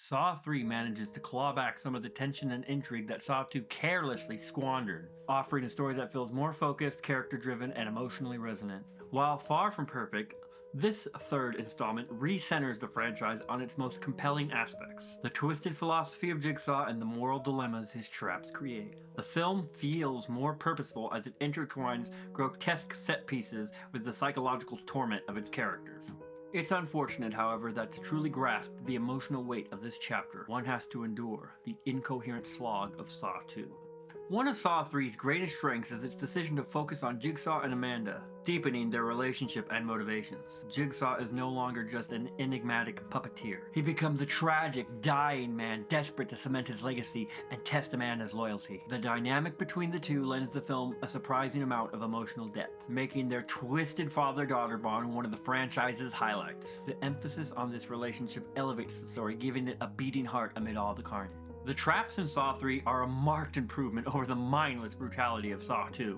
Saw 3 manages to claw back some of the tension and intrigue that Saw 2 carelessly squandered, offering a story that feels more focused, character-driven, and emotionally resonant. While far from perfect, this third installment recenters the franchise on its most compelling aspects: the twisted philosophy of Jigsaw and the moral dilemmas his traps create. The film feels more purposeful as it intertwines grotesque set pieces with the psychological torment of its characters. It's unfortunate, however, that to truly grasp the emotional weight of this chapter, one has to endure the incoherent slog of Saw 2. One of Saw 3's greatest strengths is its decision to focus on Jigsaw and Amanda, deepening their relationship and motivations. Jigsaw is no longer just an enigmatic puppeteer. He becomes a tragic, dying man desperate to cement his legacy and test Amanda's loyalty. The dynamic between the two lends the film a surprising amount of emotional depth, making their twisted father-daughter bond one of the franchise's highlights. The emphasis on this relationship elevates the story, giving it a beating heart amid all the carnage. The traps in Saw 3 are a marked improvement over the mindless brutality of Saw 2.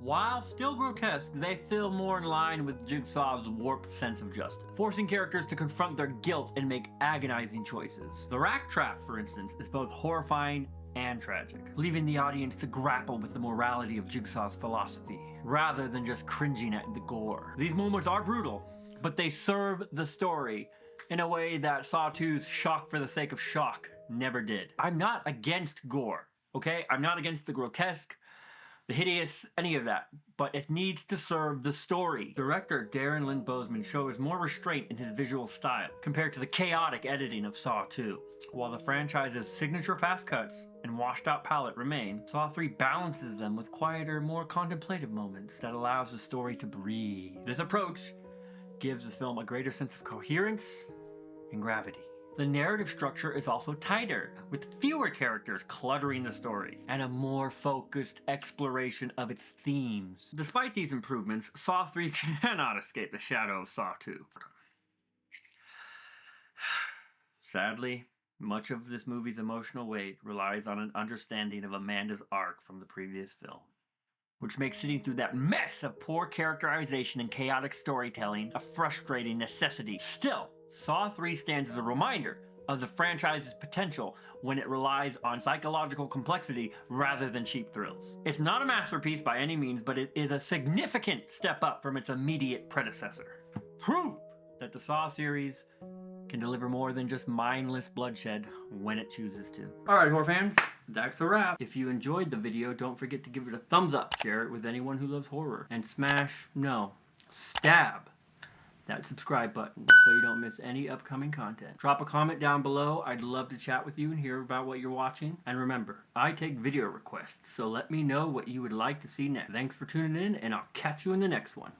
While still grotesque, they feel more in line with Jigsaw's warped sense of justice, forcing characters to confront their guilt and make agonizing choices. The rack trap, for instance, is both horrifying and tragic, leaving the audience to grapple with the morality of Jigsaw's philosophy, rather than just cringing at the gore. These moments are brutal, but they serve the story in a way that Saw 2's shock for the sake of shock never did. I'm not against gore, okay? I'm not against the grotesque, the hideous, any of that, but it needs to serve the story. Director Darren Lynn Bousman shows more restraint in his visual style compared to the chaotic editing of Saw 2. While the franchise's signature fast cuts and washed-out palette remain, Saw 3 balances them with quieter, more contemplative moments that allows the story to breathe. This approach gives the film a greater sense of coherence and gravity. The narrative structure is also tighter, with fewer characters cluttering the story, and a more focused exploration of its themes. Despite these improvements, Saw 3 cannot escape the shadow of Saw 2. Sadly, much of this movie's emotional weight relies on an understanding of Amanda's arc from the previous film, which makes sitting through that mess of poor characterization and chaotic storytelling a frustrating necessity. Still, Saw 3 stands as a reminder of the franchise's potential when it relies on psychological complexity rather than cheap thrills. It's not a masterpiece by any means, but it is a significant step up from its immediate predecessor. Proof that the Saw series can deliver more than just mindless bloodshed when it chooses to. Alright, horror fans, that's a wrap. If you enjoyed the video, don't forget to give it a thumbs up, share it with anyone who loves horror, and stab that subscribe button so you don't miss any upcoming content. Drop a comment down below. I'd love to chat with you and hear about what you're watching. And remember, I take video requests, so let me know what you would like to see next. Thanks for tuning in, and I'll catch you in the next one.